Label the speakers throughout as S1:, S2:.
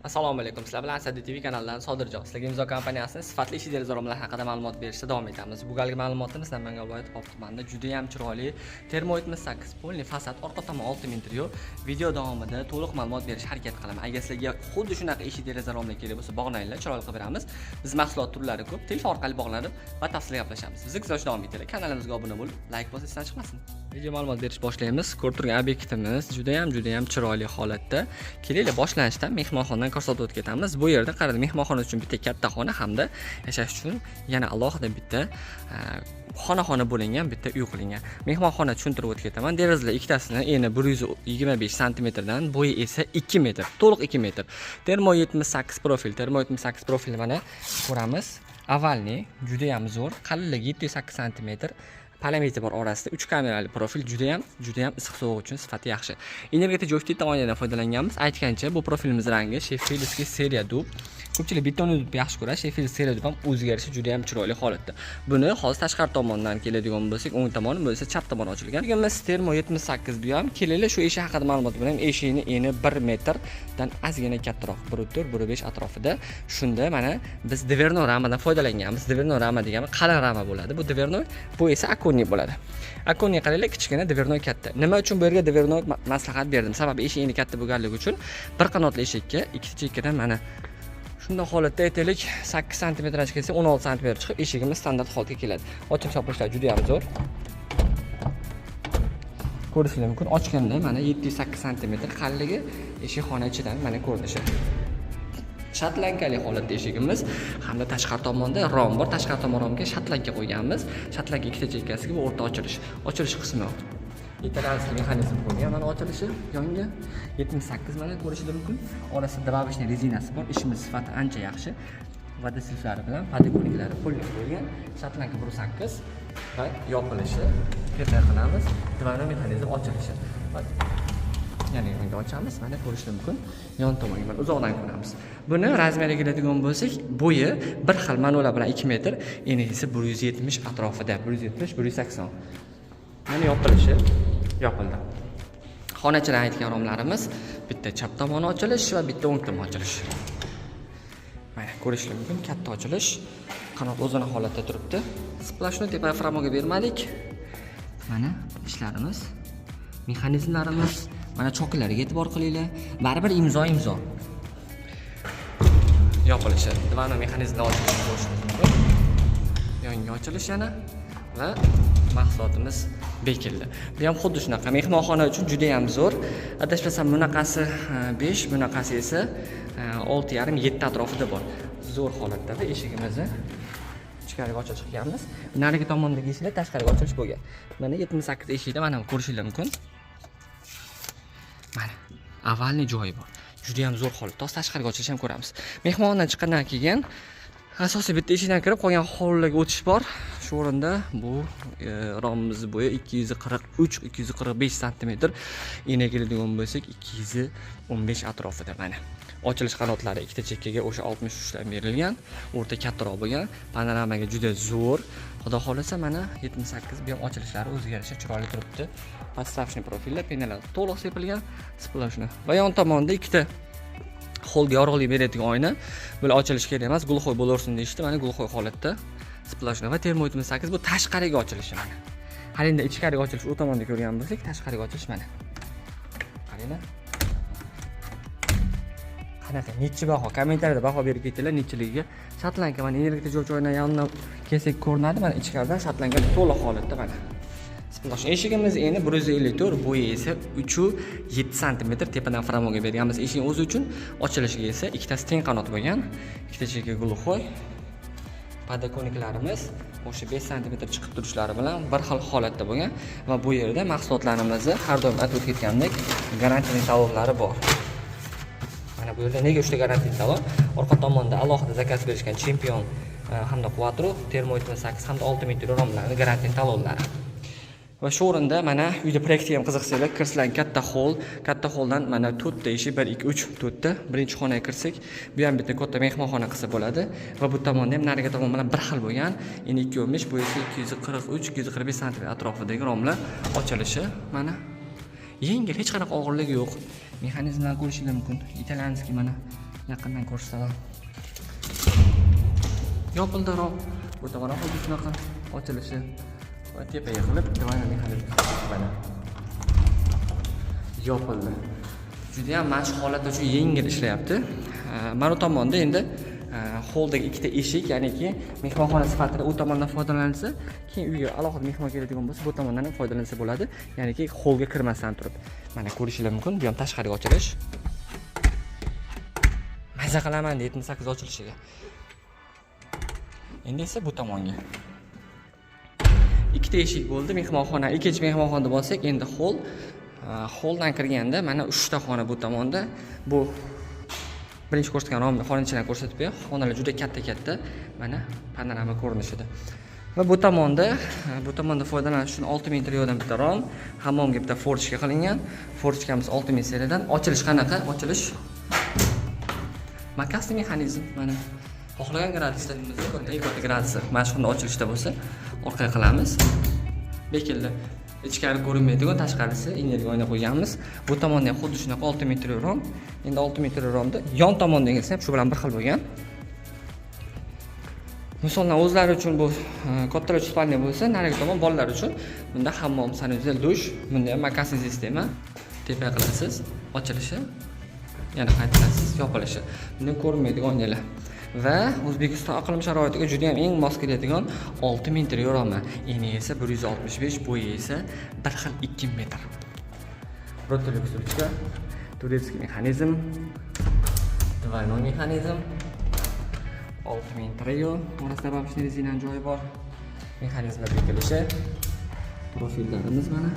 S1: Assalomu alaykum. Sizlar bilan Asadi TV kanalidan Sodirjon. Sizlarga Imzo kompaniyasining sifatli ish derazalar haqida ma'lumot berishda davom etamiz. Bu galgi ma'lumotimiz Namangan viloyati Pop tumanida juda ham chiroyli termoid 8 polni fasad, orqa tomon 6 interior. Video davomida to'liq ma'lumot berishga harakat qilaman. Agar sizlarga xuddi shunaqa ish derazalar kerak bo'lsa, bog'langlar, chiroyli qilib beramiz. Biz mahsulot turlari ko'p, telefon orqali bog'lanib, batafsil gaplashamiz. Bizni kuzatishda davom etinglar. Kanalimizga obuna bo'lib, like bosib esdan chiqmasin. Video ma'lumot berish boshlaymiz. Ko'rib turgan obyektimiz juda ham chiroyli holatda. Kelinglar boshlanishdan mehmonxonadan ko'rsatib o'tib ketamiz. Bu yerda qarang, mehmonxona uchun bitta katta xona hamda yashash uchun yana alohida bitta xona bo'lingan bitta uy qilingan. Mehmonxona tushuntirib o'tib ketaman. Derazalar ikkitasini eni 125 sm dan, bo'yi esa 2 metr, to'liq 2 metr. Termo 78 profil mana ko'ramiz. Avalniy juda ham zo'r, qalinligi 708 cm. Parametr bor orasida 3 kamerali profil juda ham issiq sovuq uchun sifati yaxshi. Energetik joystick tomonidan foydalanganmiz. Aytgancha bu profilimiz rangi Sheffieldskiy seriya dub. Ko'pchilik bittani dub yaxshi ko'radi. Sheffield seriya dub ham o'zgarishi juda ham chiroyli holatda. Buni hozir tashqari tomondan keladigan bo'lsak, o'ng tomoni bo'lsa chap tomon ochilgan. Biz Termo 78 bu ham kelinglar shu eshik haqida ma'lumot beraman. Eshikning eni 1 metrdan ozgina kattaroq, 1.4-1.5 atrofida. Shunda mana biz dvernoy ramadan foydalanganmiz. Dvernoy rama degani qalin rama bo'ladi. Bu dvernoy, bu esa akonniy bo'ladi. Akonniy qaranglar, kichkina dvernoy katta. Nima uchun bu yerga dvernoy maslahat berdim? Sababi eshik eni katta bo'lganligi uchun bir qanotli eshikka ikkita chekkadan mana shunday holatda aytaylik 8 cm kelsa 16 cm chiqib eshigimiz standart holatga keladi. Ochib chopishlar juda ham zo'r. Ko'rishingiz mumkin. Ochganda mana 708 cm qalinligi eshik xona ichidan mana ko'rinishi. Shatlankali holatda eshigimiz hamda tashqari tomonda rom bor. Tashqari tomon romga shatlanka qo'yganmiz. Shatlanka ikkita chekkasiga bu o'rta ochilish qismi. Italianskiy mexanizm qo'ygan. Mana ochilishi yonga 78 mana ko'rishingiz mumkin. Orasida dravishniy rezinasi bor. Ishimiz sifati ancha yaxshi. Voda silflari bilan podokoniklari qo'lga qo'yilgan. Shatlanka 1.8 va yopilishi. Tertay qilamiz. Dravishniy mexanizm ochilishi. Ya'ni bunga ochamiz, mana ko'rishingiz mumkin. Yon tomonga mana uzoqdan ko'ramiz. Buni razmeriga keladigan bo'lsak, bo'yi bir xil manuallar bilan 2 metr, eni esa 170 atrofida, 170-180. Mana yopilishi, yopildi. Xona ichidan aytgan romlarimiz bitta chap tomoni ochilish va bitta o'ng tomon ochilish. Mana ko'rishingiz mumkin, katta ochilish, qanot o'zini holatda turibdi. Splashni tepa framoga bermadik. Mana ishlarimiz, mexanizmlarimiz, mana cho'qilariga e'tibor qilinglar. Baribir imzo. Yopilishi, divana mexanizmini ochilishi ko'rishingiz mumkin. Yonga ochilish yana va mahsulotimiz bekildi. Bu ham xuddi shunaqa. Mehmonxona uchun juda ham zo'r. Adashmasam bunaqasi 5, bunaqasi esa 6,5-7 atrofida bor. Zo'r holatda eshigimizni ichkariga ochib chiqganmiz. Narigi tomondagi eshiklar tashqariga ochilish bo'lgan. Mana 78 eshikda mana ko'rishingiz mumkin. Mana avalniy joyi bor. Juda ham zo'r holatda. Tashqariga ochilish ham ko'ramiz. Mehmonxonadan chiqqandan keyin asosiy bitta eshikdan kirib qolgan hovliga o'tish bor. Shu o'rinda bu romimiz bo'yi 243-245 cm. Enaga keladigan bo'lsak 215 atrofida mana. Ochilish qanotlari ikkita chekkaga o'sha 63 dan berilgan. O'rta kattaroq bo'lgan. Panoramaga juda zo'r. Xudo xolasa mana 78 bu ham ochilishlari o'zgarishi chiroyli turibdi. Podstavочный profillar, penalar to'liq sepilgan, splashni. Va yon tomonda ikkita holga yorug'lik beradigan oyna. Bular ochilish kerak emas, gulxoy bo'laversin deyishdi. Mana gulxoy holatda splashni va termo 8 bu tashqariga ochilishi mana. Qarangda ichkariga ochilish u tomonda ko'rgan bo'lsak, tashqariga ochilish mana. Qaranglar. Qanaqa nechi baho, kommentariyada baho berib ketinglar, nechiligiga. Shatlanka mana energetik joydan yondan kelsak ko'rinadi. Mana ichkaridan shatlanka to'liq holatda mana. Splash eshigimiz eni 154, bo'yi esa 3.7 cm tepadan framoga berganmiz. Eshik o'zi uchun ochilishiga esa ikkitasi teng qanot bo'lgan. Ikkita chekka gulxoy. Podokoniklarimiz o'sha 5 cm chiqib turishlari bilan bir xil holatda bo'lgan va bu yerda mahsulotlarimizni har doim aytib ketgandek garantiyali talonlari bor. Mana bu yerda nega 3 ta garantiyali talon? Orqa tomonda alohida zakaz berishgan Champion hamda Quattro, Termo 8 hamda 6 metr romlarning garantiyali talonlari. Va shu o'rinda mana uyda proyektiga ham qiziqsanglar, kirsizlar katta holdan mana 4 ta eshik 1 2 3 4 ta. Birinchi xonaga kirsak, bu ham bitta katta mehmonxona qilsa bo'ladi va bu tomonda ham nariga tomon bilan bir xil bo'lgan. Endi 215 bu esa 243-245 cm atrofidagi romlar ochilishi mana. Yengil, hech qanaqa og'irligi yo'q. Mexanizmlarni ko'rishingiz mumkin. Italianskiy mana Yaqindan ko'rsataman. Yopildiroq. Bu tomon xuddi shunaqa ochilishi va tepaga qilib divan mexanizmi mana yopildi. Juda ham mashq holatda uchun yengil ishlayapti. Mana bu tomonda endi holdagi ikkita eshik, ya'niki mehmonxona sifatida u tomondan foydalanilsa, keyin uyga alohida mehmon keladigan bo'lsa, bu tomondan ham foydalansa bo'ladi. Ya'niki holga kirmasdan turib. Mana ko'rishingiz mumkin. Bu ham tashqariga ochilish. Maza qilaman 78 ochilishiga. Endi esa bu tomonga. Ikkita eshik bo'ldi mehmonxona. Ikkinchi mehmonxonada bo'lsak, endi holdan kirganda mana 3 ta xona bu tomonda. Bu birinchi ko'rsatgan xona ichidan ko'rsatib ber. Xonalar juda katta-katta. Mana panorama ko'rinishida. Va bu tomonda foydalanish uchun 6000 interyodan bitta rom, hammomga bitta forchka qilingan. Forchkamiz 6000 seriyadan. Ochilish qanaqa? Ochilish makasli mexanizm. Mana xohlagan graduslarimizni ko'rdik gradus. Mana shunda ochilishda bo'lsa, orqaga qilamiz. Bekildi. Ichkari ko'rinmaydigan, tashqarisi energiya o'ynab qo'yganmiz. Bu tomonda ham xuddi shunaqa 6000 metr rom. Endi 6000 metr romda yon tomondagisi ham shu bilan bir xil bo'lgan. Misoldan o'zlari uchun bu kattalar spalniya bo'lsa, narigi tomon bolalar uchun bunda hammom, sanuzel, dush, bunda ham makasli sistema. Tepaga qilasiz, ochilishi, yana qaytarasiz, yopilishi. Bundan ko'rinmaydigan oynalar. Va O'zbekiston iqlim sharoitiga juda ham eng mos keladigan 6 metr yo'rama. Eni esa 165, bo'yi esa 1 xil 2 metr. Rotli usulda turецкий mexanizm, двойной mexanizm, 6 metr yo'l, orasida babishli rezina joyi bor. Mexanizmlar bekilishi, profillarimiz mana.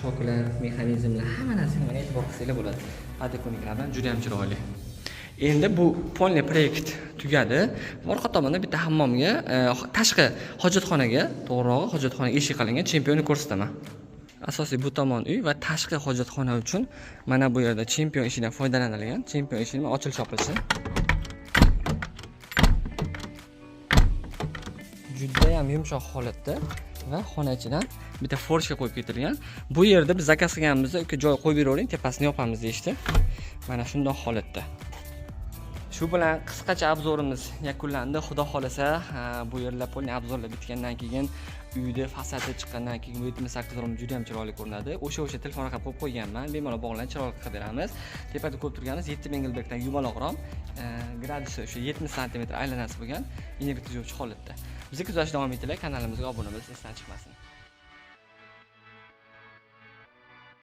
S1: Choklar, mexanizmlar, hamma narsani mana e'tibor qilsanglar bo'ladi. Podokонниклар bilan juda ham chiroyli. Endi bu polni proyekt tugadi. Orqa tomonda bitta hammomga, tashqi hojatxonaga, to'g'rirog'i hojatxonaga eshik qilingan chempionni ko'rsataman. Asosiy bu tomon uy va tashqi hojatxona uchun mana bu yerda chempion eshigidan foydalanilgan. Chempion eshigini ochilish-yopilishi. Juda ham yumshoq holatda va xona ichidan bitta forchka qo'yib ketilgan. Bu yerda biz zakaz qilganimizda uka joy qo'yib beravering, tepasini yopamiz deyishdi. Mana shunday holatda. Shu bilan qisqacha obzorimiz yakunlandi. Xudo xolasa, bu yerlar polni obzorlar bitgandan keyin uyda fasadi chiqqandan keyin 78 rom juda ham chiroyli ko'rinadi. O'sha telefon raqam qo'yib qo'yganman. Bemalol bog'lanib chiroyli qilib beramiz. Tepada ko'rib turganingiz 7000 gilbekdan yumaloq rom, gradusi o'sha 70 sm aylanasi bo'lgan energetik holatda. Bizni kuzatishda davom etinglar, kanalimizga obuna bo'lib, esdan chiqmasin.